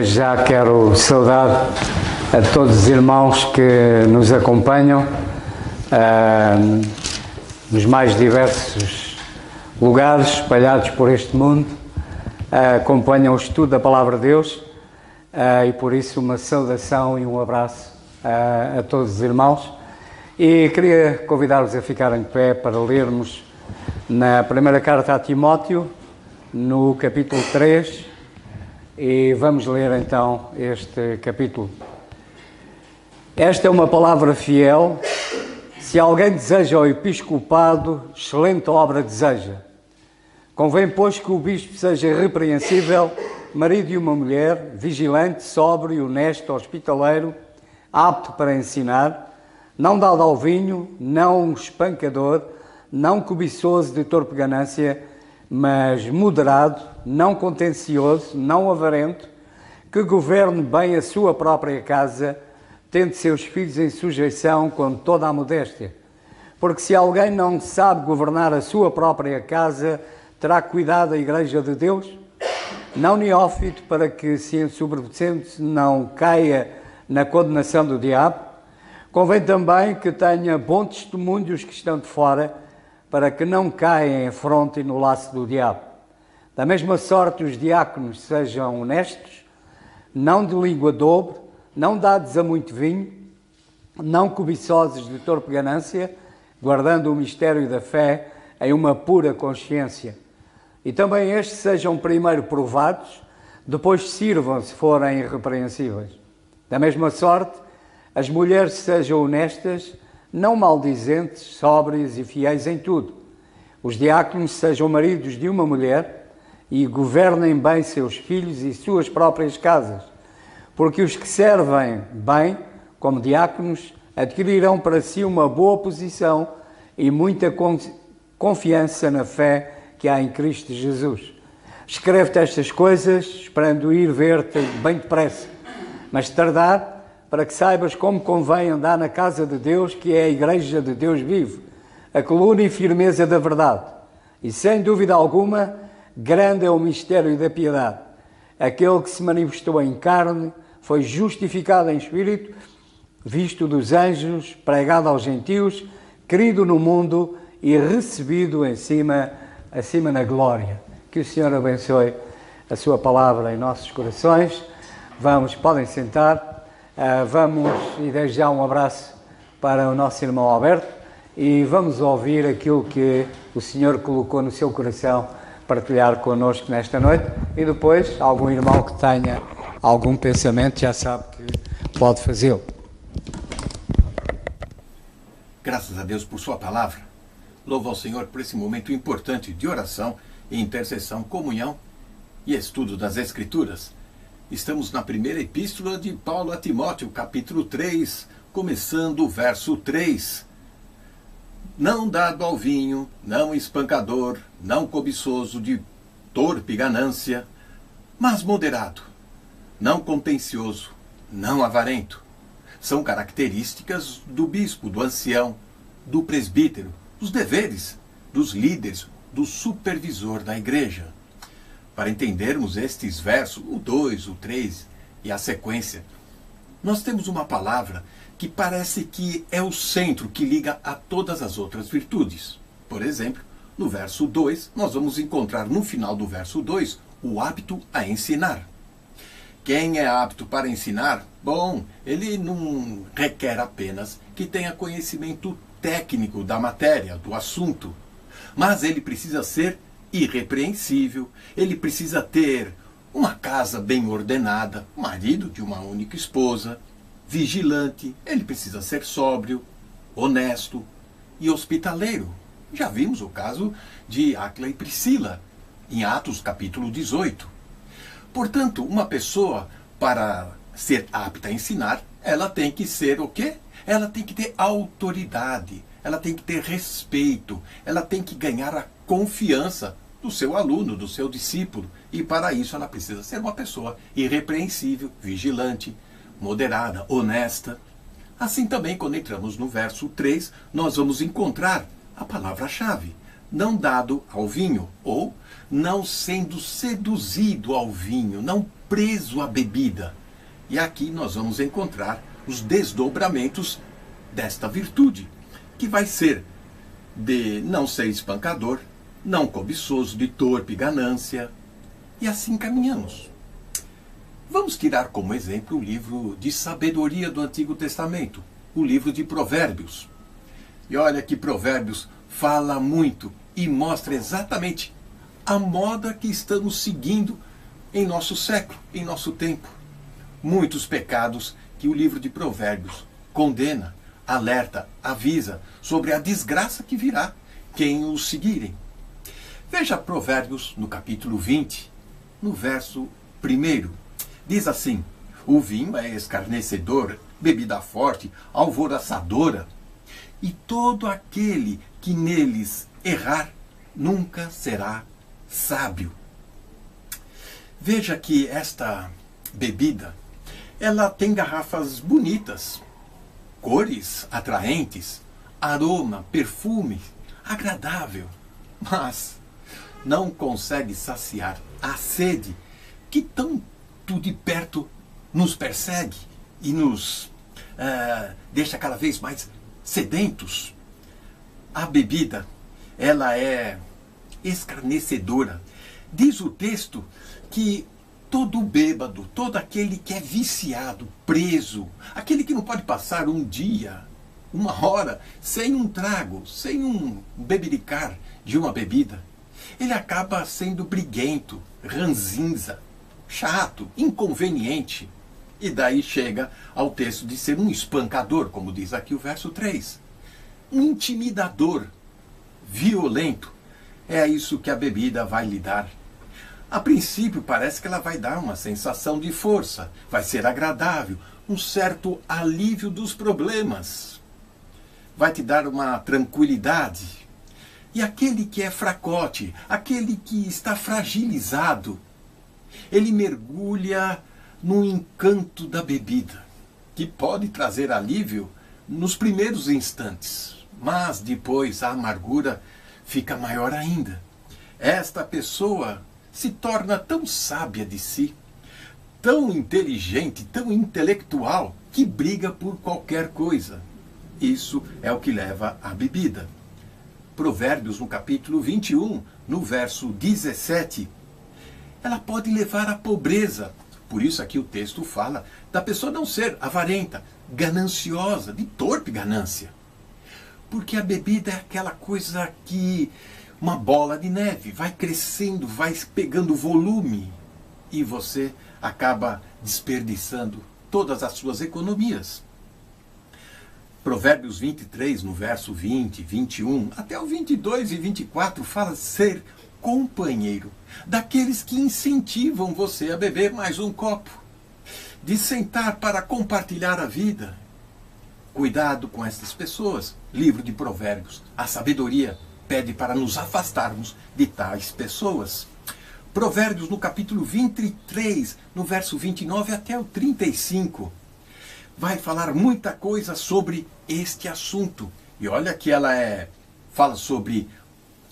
Desde já quero saudar a todos os irmãos que nos acompanham nos mais diversos lugares espalhados por este mundo, acompanham o estudo da Palavra de Deus e por isso uma saudação e um abraço a todos os irmãos. E queria convidar-vos a ficarem de pé para lermos na primeira carta a Timóteo, no capítulo 3, e vamos ler então este capítulo. Esta é uma palavra fiel. Se alguém deseja o episcopado, excelente obra deseja. Convém, pois, que o bispo seja repreensível, marido de uma mulher, vigilante, sóbrio, honesto, hospitaleiro, apto para ensinar, não dado ao vinho, não espancador, não cobiçoso de torpe ganância, mas moderado, não contencioso, não avarento, que governe bem a sua própria casa, tendo seus filhos em sujeição com toda a modéstia. Porque se alguém não sabe governar a sua própria casa, terá cuidado a Igreja de Deus, não neófito, para que, se ensoberbecendo, não caia na condenação do diabo. Convém também que tenha bom testemunho os que estão de fora, para que não caia em afronta e no laço do diabo. Da mesma sorte, os diáconos sejam honestos, não de língua dobre, não dados a muito vinho, não cobiçosos de torpe ganância, guardando o mistério da fé em uma pura consciência. E também estes sejam primeiro provados, depois sirvam se forem irrepreensíveis. Da mesma sorte, as mulheres sejam honestas, não maldizentes, sóbrias e fiéis em tudo. Os diáconos sejam maridos de uma mulher e governem bem seus filhos e suas próprias casas, porque os que servem bem, como diáconos, adquirirão para si uma boa posição e muita confiança na fé que há em Cristo Jesus. Escreve-te estas coisas, esperando ir ver-te bem depressa, mas tardar, para que saibas como convém andar na casa de Deus, que é a Igreja de Deus vivo, a coluna e firmeza da verdade. E sem dúvida alguma, grande é o mistério da piedade. Aquele que se manifestou em carne, foi justificado em espírito, visto dos anjos, pregado aos gentios, querido no mundo e recebido acima na glória. Que o Senhor abençoe a sua palavra em nossos corações. Podem sentar. Vamos, e desde já um abraço para o nosso irmão Alberto, e vamos ouvir aquilo que o Senhor colocou no seu coração partilhar connosco nesta noite, e depois algum irmão que tenha algum pensamento já sabe que pode fazê-lo. Graças a Deus por sua palavra. Louvo ao Senhor por esse momento importante de oração, intercessão, comunhão e estudo das Escrituras. Estamos na primeira epístola de Paulo a Timóteo, capítulo 3, começando o verso 3. Não dado ao vinho, não espancador, não cobiçoso de torpe ganância, mas moderado, não contencioso, não avarento. São características do bispo, do ancião, do presbítero, os deveres dos líderes, do supervisor da igreja. Para entendermos estes versos, o 2, o 3 e a sequência, nós temos uma palavra que parece que é o centro que liga a todas as outras virtudes. Por exemplo, no verso 2, nós vamos encontrar no final do verso 2 o apto a ensinar. Quem é apto para ensinar? Bom, ele não requer apenas que tenha conhecimento técnico da matéria, do assunto, mas ele precisa ser irrepreensível, ele precisa ter uma casa bem ordenada, marido de uma única esposa, vigilante, ele precisa ser sóbrio, honesto e hospitaleiro. Já vimos o caso de Áquila e Priscila, em Atos capítulo 18. Portanto, uma pessoa, para ser apta a ensinar, ela tem que ser o quê? Ela tem que ter autoridade, ela tem que ter respeito, ela tem que ganhar a confiança do seu aluno, do seu discípulo. E para isso ela precisa ser uma pessoa irrepreensível, vigilante, moderada, honesta. Assim também, quando entramos no verso 3, nós vamos encontrar a palavra-chave. não dado ao vinho, ou não sendo seduzido ao vinho, não preso à bebida. E aqui nós vamos encontrar os desdobramentos desta virtude, que vai ser de não ser espancador, não cobiçoso, de torpe ganância, e assim caminhamos. Vamos tirar como exemplo o livro de sabedoria do Antigo Testamento, o livro de Provérbios. E olha que Provérbios fala muito e mostra exatamente a moda que estamos seguindo em nosso século, em nosso tempo. Muitos pecados que o livro de Provérbios condena, alerta, avisa sobre a desgraça que virá quem os seguirem. Veja Provérbios no capítulo 20, no verso 1. Diz assim: o vinho é escarnecedor, bebida forte, alvoroçadora, e todo aquele que neles errar nunca será sábio. Veja que esta bebida, ela tem garrafas bonitas, cores atraentes, aroma, perfume agradável, mas não consegue saciar a sede que tanto de perto nos persegue e nos deixa cada vez mais sedentos. A bebida, ela é escarnecedora. Diz o texto que todo bêbado, todo aquele que é viciado, preso, aquele que não pode passar um dia, uma hora, sem um trago, sem um bebericar de uma bebida, ele acaba sendo briguento, ranzinza, chato, inconveniente. E daí chega ao texto de ser um espancador, como diz aqui o verso 3. Um intimidador, violento. É isso que a bebida vai lhe dar. A princípio parece que ela vai dar uma sensação de força, vai ser agradável, um certo alívio dos problemas. Vai te dar uma tranquilidade. E aquele que é fracote, aquele que está fragilizado, ele mergulha no encanto da bebida, que pode trazer alívio nos primeiros instantes, mas depois a amargura fica maior ainda. Esta pessoa se torna tão sábia de si, tão inteligente, tão intelectual, que briga por qualquer coisa. Isso é o que leva à bebida. Provérbios, no capítulo 21, no verso 17, ela pode levar à pobreza. Por isso aqui o texto fala da pessoa não ser avarenta, gananciosa, de torpe ganância. Porque a bebida é aquela coisa que, uma bola de neve, vai crescendo, vai pegando volume e você acaba desperdiçando todas as suas economias. Provérbios 23, no verso 20, 21, até o 22 e 24, fala ser companheiro daqueles que incentivam você a beber mais um copo, de sentar para compartilhar a vida. Cuidado com essas pessoas. Livro de Provérbios, a sabedoria pede para nos afastarmos de tais pessoas. Provérbios, no capítulo 23, no verso 29 até o 35, vai falar muita coisa sobre este assunto. E olha que ela fala sobre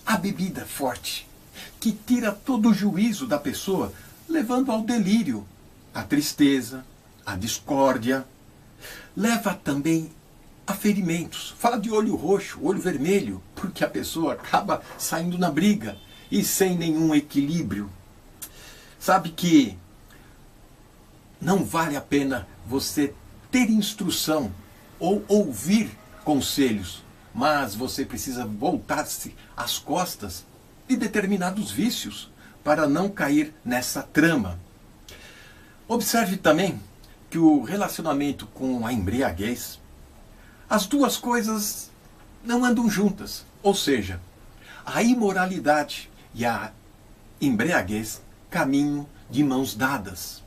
a bebida forte, que tira todo o juízo da pessoa, levando ao delírio, à tristeza, à discórdia. Leva também a ferimentos. Fala de olho roxo, olho vermelho, porque a pessoa acaba saindo na briga e sem nenhum equilíbrio. Sabe que não vale a pena você ter instrução ou ouvir conselhos, mas você precisa voltar-se às costas de determinados vícios para não cair nessa trama. Observe também que o relacionamento com a embriaguez, as duas coisas não andam juntas. Ou seja, a imoralidade e a embriaguez caminham de mãos dadas,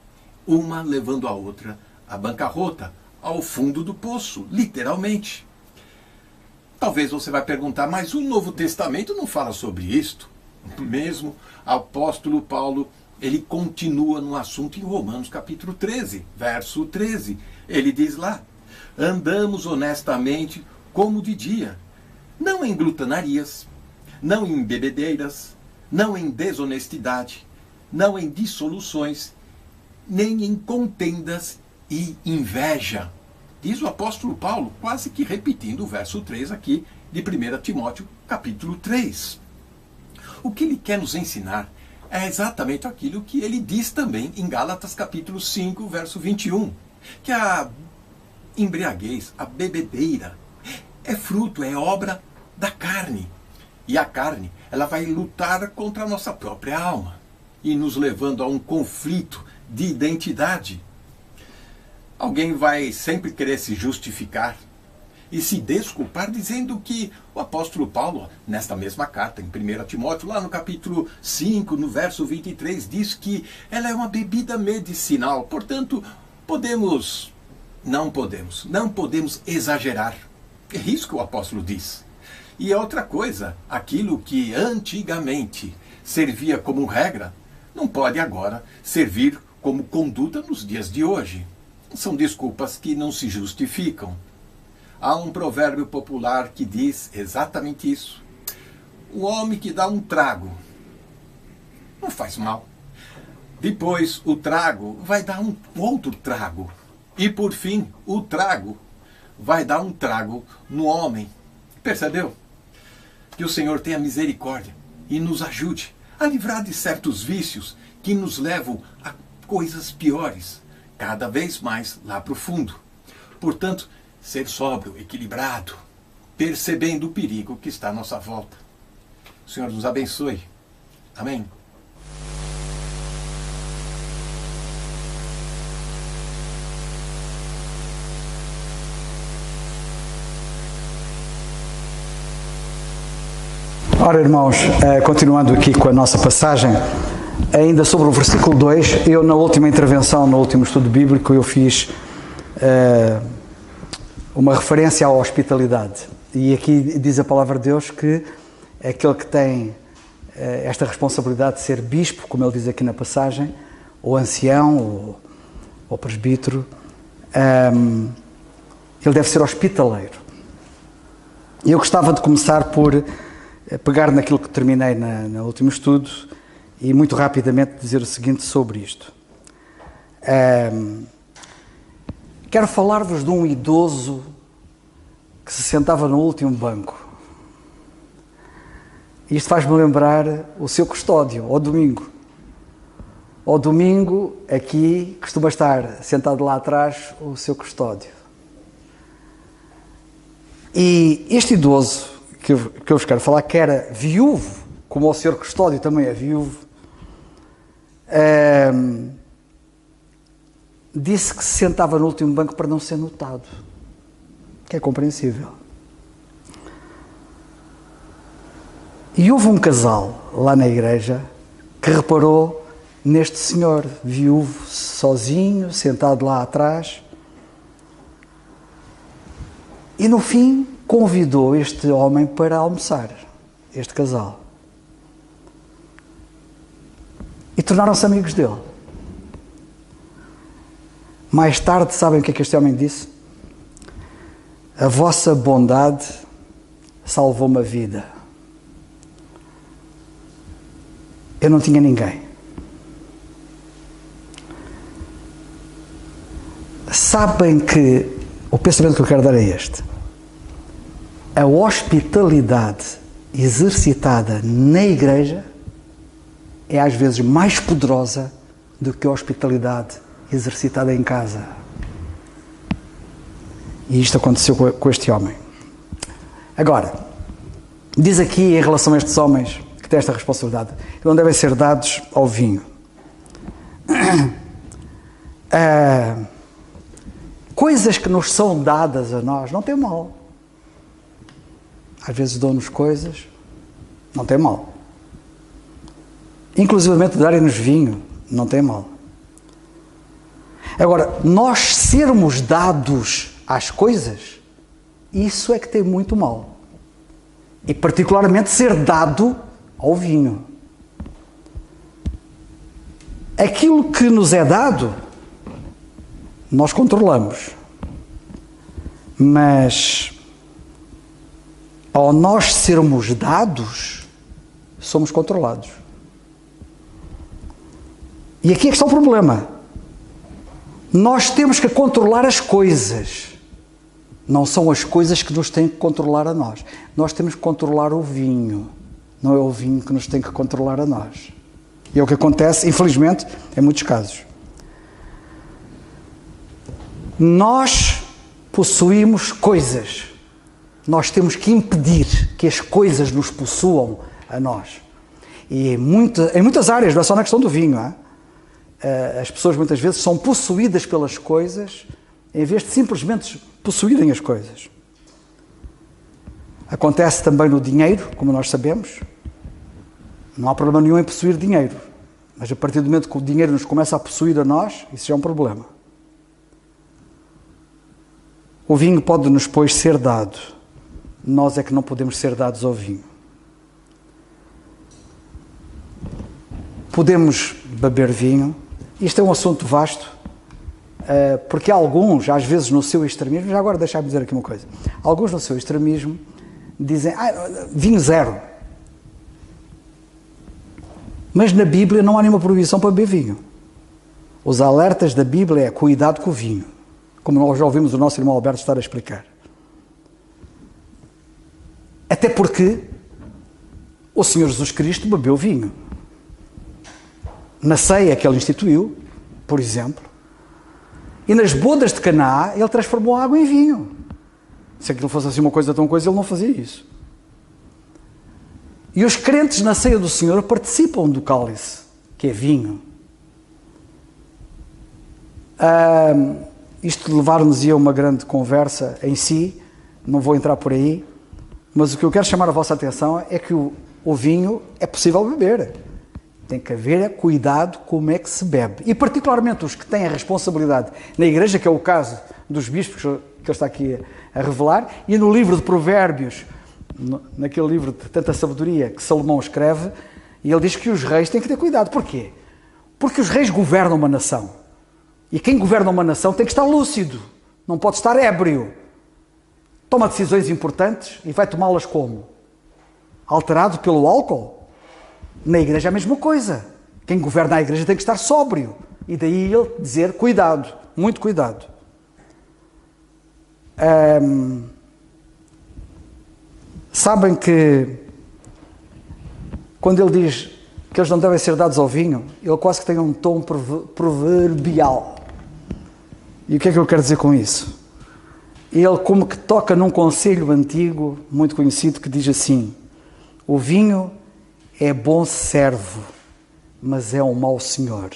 uma levando a outra à bancarrota, ao fundo do poço, literalmente. Talvez você vai perguntar, mas o Novo Testamento não fala sobre isto? Mesmo o apóstolo Paulo, ele continua no assunto em Romanos capítulo 13, verso 13. Ele diz lá: andamos honestamente como de dia, não em glutanarias, não em bebedeiras, não em desonestidade, não em dissoluções, nem em contendas e inveja. Diz o apóstolo Paulo, quase que repetindo o verso 3 aqui de 1 Timóteo, capítulo 3. O que ele quer nos ensinar é exatamente aquilo que ele diz também em Gálatas, capítulo 5, verso 21, que a embriaguez, a bebedeira, é fruto, é obra da carne. E a carne, ela vai lutar contra a nossa própria alma e nos levando a um conflito de identidade. Alguém vai sempre querer se justificar e se desculpar dizendo que o apóstolo Paulo, nesta mesma carta, em 1 Timóteo, lá no capítulo 5, no verso 23, diz que ela é uma bebida medicinal. Portanto, não podemos exagerar. É isso que o apóstolo diz. E outra coisa, aquilo que antigamente servia como regra, não pode agora servir como conduta nos dias de hoje. São desculpas que não se justificam. Há um provérbio popular que diz exatamente isso. O homem que dá um trago não faz mal. Depois o trago vai dar um outro trago. E por fim, o trago vai dar um trago no homem. Percebeu? Que o Senhor tenha misericórdia e nos ajude a livrar de certos vícios que nos levam a coisas piores, cada vez mais lá para o fundo. Portanto, ser sóbrio, equilibrado, percebendo o perigo que está à nossa volta. O Senhor nos abençoe. Amém. Ora, irmãos, continuando aqui com a nossa passagem, ainda sobre o versículo 2, eu na última intervenção, no último estudo bíblico, eu fiz uma referência à hospitalidade. E aqui diz a palavra de Deus que aquele que tem esta responsabilidade de ser bispo, como ele diz aqui na passagem, ou ancião, ou presbítero, ele deve ser hospitaleiro. E eu gostava de começar por pegar naquilo que terminei no último estudo e muito rapidamente dizer o seguinte sobre isto. Quero falar-vos de um idoso que se sentava no último banco. Isto faz-me lembrar o seu custódio, ao domingo. Ao domingo, aqui, costuma estar sentado lá atrás o seu custódio. E este idoso que eu vos quero falar, que era viúvo, como o senhor custódio também é viúvo, disse que se sentava no último banco para não ser notado, que é compreensível. E houve um casal lá na igreja que reparou neste senhor viúvo, sozinho, sentado lá atrás, e no fim convidou este homem para almoçar, este casal. E tornaram-se amigos dele. Mais tarde, sabem o que é que este homem disse? A vossa bondade salvou-me a vida. Eu não tinha ninguém. Sabem que o pensamento que eu quero dar é este. A hospitalidade exercitada na igreja é às vezes mais poderosa do que a hospitalidade exercitada em casa. E isto aconteceu com este homem. Agora, diz aqui em relação a estes homens que têm esta responsabilidade, que não devem ser dados ao vinho. Coisas que nos são dadas a nós não tem mal. Às vezes dão-nos coisas, não tem mal. Inclusivamente darem-nos vinho, não tem mal. Agora, nós sermos dados às coisas, isso é que tem muito mal. E particularmente ser dado ao vinho. Aquilo que nos é dado, nós controlamos. Mas ao nós sermos dados, somos controlados. E aqui é que está o problema. Nós temos que controlar as coisas. Não são as coisas que nos têm que controlar a nós. Nós temos que controlar o vinho. Não é o vinho que nos tem que controlar a nós. E é o que acontece, infelizmente, em muitos casos. Nós possuímos coisas. Nós temos que impedir que as coisas nos possuam a nós. E em muitas áreas, não é só na questão do vinho. As pessoas muitas vezes são possuídas pelas coisas em vez de simplesmente possuírem as coisas. Acontece também no dinheiro, como nós sabemos. Não há problema nenhum em possuir dinheiro. Mas a partir do momento que o dinheiro nos começa a possuir a nós, isso já é um problema. O vinho pode-nos, pois, ser dado. Nós é que não podemos ser dados ao vinho. Podemos beber vinho. Isto é um assunto vasto, porque alguns, às vezes no seu extremismo, já agora deixa-me dizer aqui uma coisa, alguns no seu extremismo dizem, vinho zero. Mas na Bíblia não há nenhuma proibição para beber vinho. Os alertas da Bíblia é cuidado com o vinho, como nós já ouvimos o nosso irmão Alberto estar a explicar. Até porque o Senhor Jesus Cristo bebeu vinho. Na ceia que ele instituiu, por exemplo, e nas bodas de Caná, ele transformou a água em vinho. Se aquilo fosse assim uma coisa tão coisa, ele não fazia isso. E os crentes na ceia do Senhor participam do cálice, que é vinho. Isto levar-nos a uma grande conversa em si, não vou entrar por aí, mas o que eu quero chamar a vossa atenção é que o vinho é possível beber. Tem que haver cuidado como é que se bebe. E particularmente os que têm a responsabilidade na igreja, que é o caso dos bispos que ele está aqui a revelar, e no livro de Provérbios, naquele livro de tanta sabedoria que Salomão escreve, e ele diz que os reis têm que ter cuidado. Porquê? Porque os reis governam uma nação. E quem governa uma nação tem que estar lúcido. Não pode estar ébrio. Toma decisões importantes e vai tomá-las como? Alterado pelo álcool? Na igreja é a mesma coisa. Quem governa a igreja tem que estar sóbrio. E daí ele dizer cuidado, muito cuidado. Sabem que quando ele diz que eles não devem ser dados ao vinho, ele quase que tem um tom proverbial. E o que é que eu quero dizer com isso? Ele como que toca num conselho antigo, muito conhecido, que diz assim: o vinho é bom servo, mas é um mau senhor.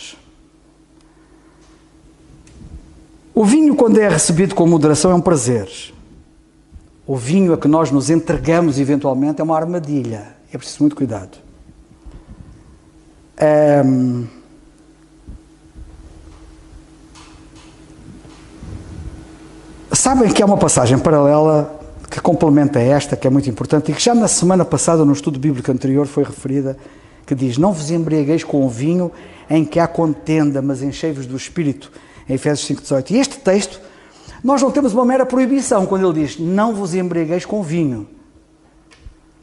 O vinho, quando é recebido com moderação, é um prazer. O vinho a que nós nos entregamos eventualmente é uma armadilha. É preciso muito cuidado. Sabem que há uma passagem paralela que complementa esta, que é muito importante, e que já na semana passada, no estudo bíblico anterior, foi referida, que diz: não vos embriagueis com o vinho em que há contenda, mas enchei-vos do Espírito, em Efésios 5,18. E este texto, nós não temos uma mera proibição, quando ele diz, não vos embriagueis com vinho.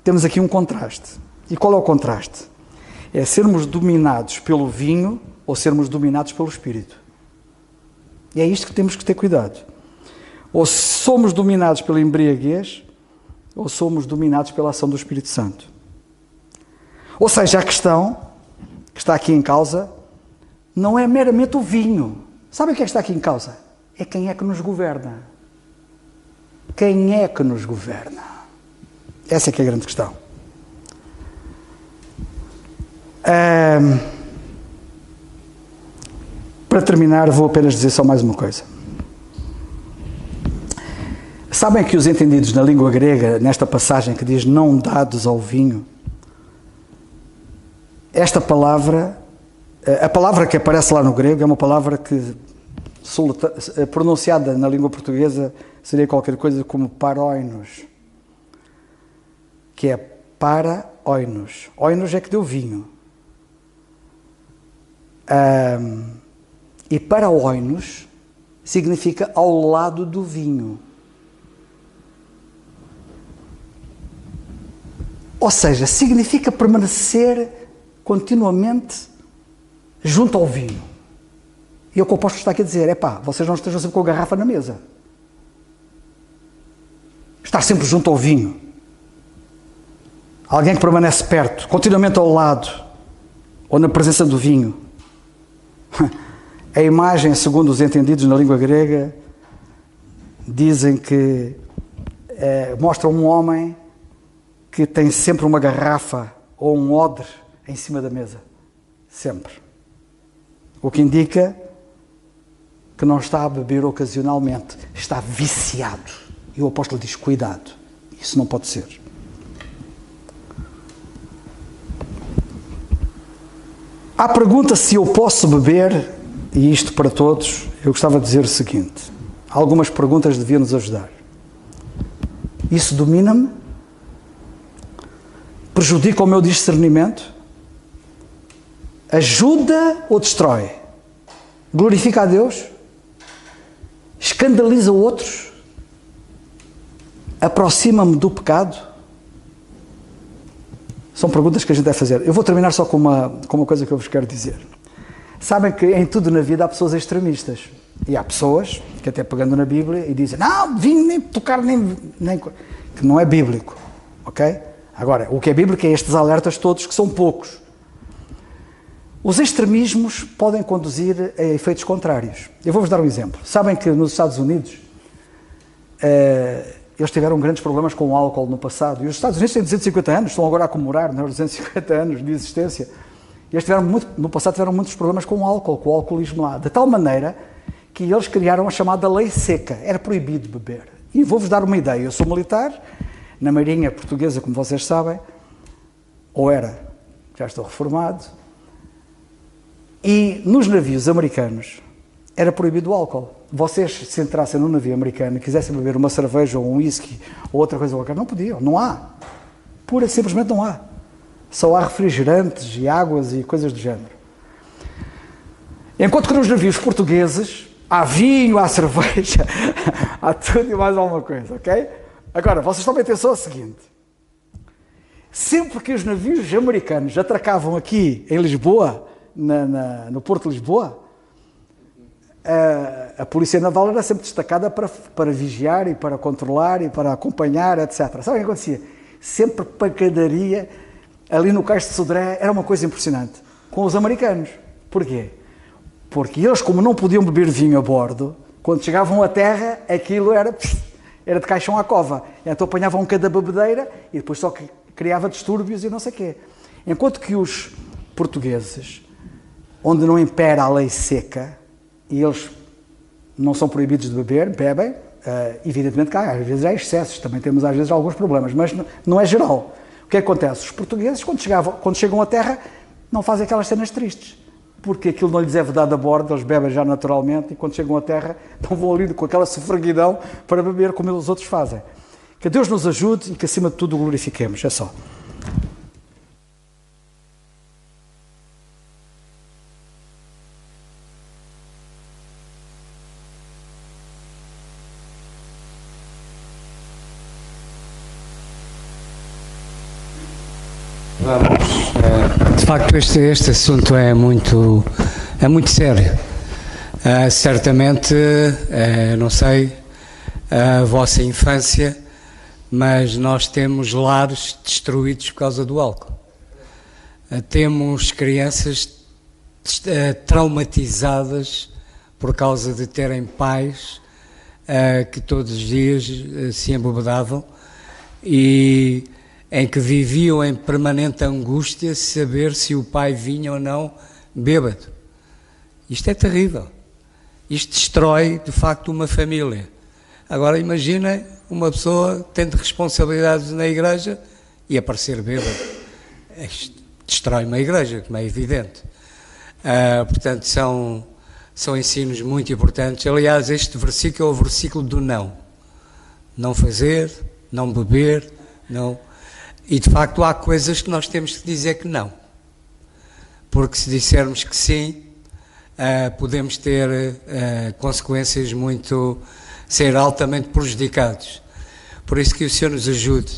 Temos aqui um contraste. E qual é o contraste? É sermos dominados pelo vinho ou sermos dominados pelo Espírito. E é isto que temos que ter cuidado. Ou somos dominados pela embriaguez, ou somos dominados pela ação do Espírito Santo. Ou seja, a questão que está aqui em causa não é meramente o vinho. Sabe o que é que está aqui em causa? É quem é que nos governa. Quem é que nos governa? Essa é que é a grande questão. Para terminar, vou apenas dizer só mais uma coisa. Sabem que os entendidos na língua grega, nesta passagem que diz não dados ao vinho, esta palavra, a palavra que aparece lá no grego é uma palavra que, pronunciada na língua portuguesa, seria qualquer coisa como paroinos, que é para oinos. Oinos é que deu vinho. E para oinos significa ao lado do vinho. Ou seja, significa permanecer continuamente junto ao vinho. E é o que o apóstolo está aqui a dizer, vocês não estejam sempre com a garrafa na mesa. Estar sempre junto ao vinho. Alguém que permanece perto, continuamente ao lado, ou na presença do vinho. A imagem, segundo os entendidos na língua grega, dizem que mostra um homem que tem sempre uma garrafa ou um odre em cima da mesa. Sempre. O que indica que não está a beber ocasionalmente, está viciado. E o apóstolo diz, cuidado, isso não pode ser. À pergunta se eu posso beber, e isto para todos, eu gostava de dizer o seguinte, algumas perguntas deviam nos ajudar. Isso domina-me? Prejudica o meu discernimento? Ajuda ou destrói? Glorifica a Deus? Escandaliza outros? Aproxima-me do pecado? São perguntas que a gente deve fazer. Eu vou terminar só com uma coisa que eu vos quero dizer. Sabem que em tudo na vida há pessoas extremistas. E há pessoas que até pegando na Bíblia e dizem, não, vinho nem tocar, nem que não é bíblico. Ok? Agora, o que é bíblico é estes alertas todos, que são poucos. Os extremismos podem conduzir a efeitos contrários. Eu vou-vos dar um exemplo. Sabem que nos Estados Unidos eles tiveram grandes problemas com o álcool no passado. E os Estados Unidos têm 250 anos, estão agora a comemorar 250 anos de existência. E eles no passado tiveram muitos problemas com o álcool, com o alcoolismo lá. De tal maneira que eles criaram a chamada lei seca. Era proibido beber. E vou-vos dar uma ideia. Eu sou militar, na Marinha Portuguesa, como vocês sabem, ou era, já estou reformado, e nos navios americanos era proibido o álcool. Vocês, se entrassem num navio americano e quisessem beber uma cerveja ou um whisky ou outra coisa qualquer, não podiam, não há. Pura e simplesmente não há. Só há refrigerantes e águas e coisas do género. Enquanto que nos navios portugueses há vinho, há cerveja, há tudo e mais alguma coisa, ok? Agora, vocês tomem atenção ao seguinte. Sempre que os navios americanos atracavam aqui em Lisboa, no Porto de Lisboa, a Polícia Naval era sempre destacada para vigiar e para controlar e para acompanhar, etc. Sabe o que acontecia? Sempre pancadaria ali no Cais de Sodré, era uma coisa impressionante, com os americanos. Porquê? Porque eles, como não podiam beber vinho a bordo, quando chegavam à terra, aquilo era de caixão à cova. Então apanhavam cada bebedeira e depois só que criava distúrbios e não sei o quê. Enquanto que os portugueses, onde não impera a lei seca, e eles não são proibidos de beber, bebem, evidentemente que às vezes há excessos, também temos às vezes alguns problemas, mas não é geral. O que acontece? Os portugueses, quando chegam à terra, não fazem aquelas cenas tristes, porque aquilo não lhes é vedado a bordo, eles bebem já naturalmente, e quando chegam à terra, não vão ali com aquela sofreguidão para beber como os outros fazem. Que Deus nos ajude e que acima de tudo o glorifiquemos, é só. De facto, este assunto é muito sério. Certamente, não sei a vossa infância, mas nós temos lares destruídos por causa do álcool. Temos crianças traumatizadas por causa de terem pais que todos os dias se embebedavam e em que viviam em permanente angústia saber se o pai vinha ou não bêbado. Isto é terrível. Isto destrói, de facto, uma família. Agora imaginem uma pessoa tendo responsabilidades na igreja e aparecer bêbado. Isto destrói uma igreja, como é evidente. Portanto, são ensinos muito importantes. Aliás, este versículo é o versículo do não. Não fazer, não beber, não... E, de facto, há coisas que nós temos que dizer que não. Porque se dissermos que sim, podemos ter consequências ser altamente prejudicados. Por isso que o Senhor nos ajude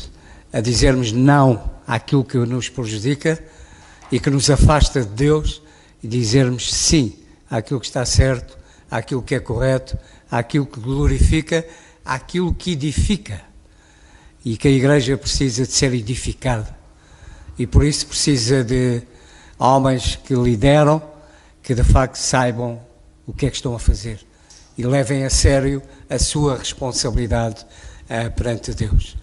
a dizermos não àquilo que nos prejudica e que nos afasta de Deus e dizermos sim àquilo que está certo, àquilo que é correto, àquilo que glorifica, àquilo que edifica. E que a Igreja precisa de ser edificada. E por isso precisa de homens que lideram, que de facto saibam o que é que estão a fazer e levem a sério a sua responsabilidade perante Deus.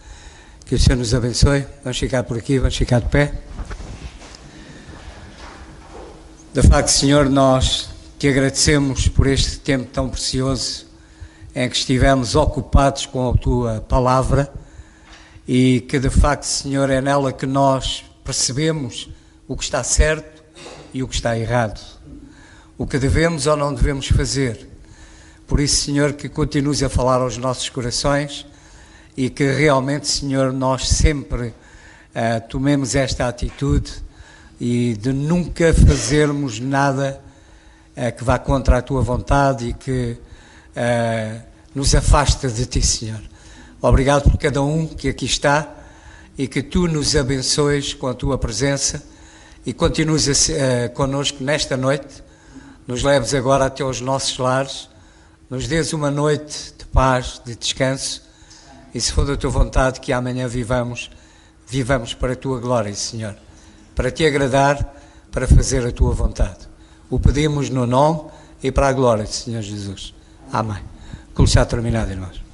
Que o Senhor nos abençoe. Vamos ficar por aqui, vamos ficar de pé. De facto, Senhor, nós te agradecemos por este tempo tão precioso em que estivemos ocupados com a tua palavra e que de facto, Senhor, é nela que nós percebemos o que está certo e o que está errado, o que devemos ou não devemos fazer. Por isso, Senhor, que continues a falar aos nossos corações e que realmente, Senhor, nós sempre tomemos esta atitude e de nunca fazermos nada que vá contra a tua vontade e que nos afasta de ti, Senhor. Obrigado por cada um que aqui está e que tu nos abençoes com a tua presença e continues connosco nesta noite, nos leves agora até aos nossos lares, nos dês uma noite de paz, de descanso e, se for da tua vontade, que amanhã vivamos para a tua glória, Senhor, para te agradar, para fazer a tua vontade. O pedimos no nome e para a glória do Senhor Jesus. Amém. O culto está terminado, irmãos.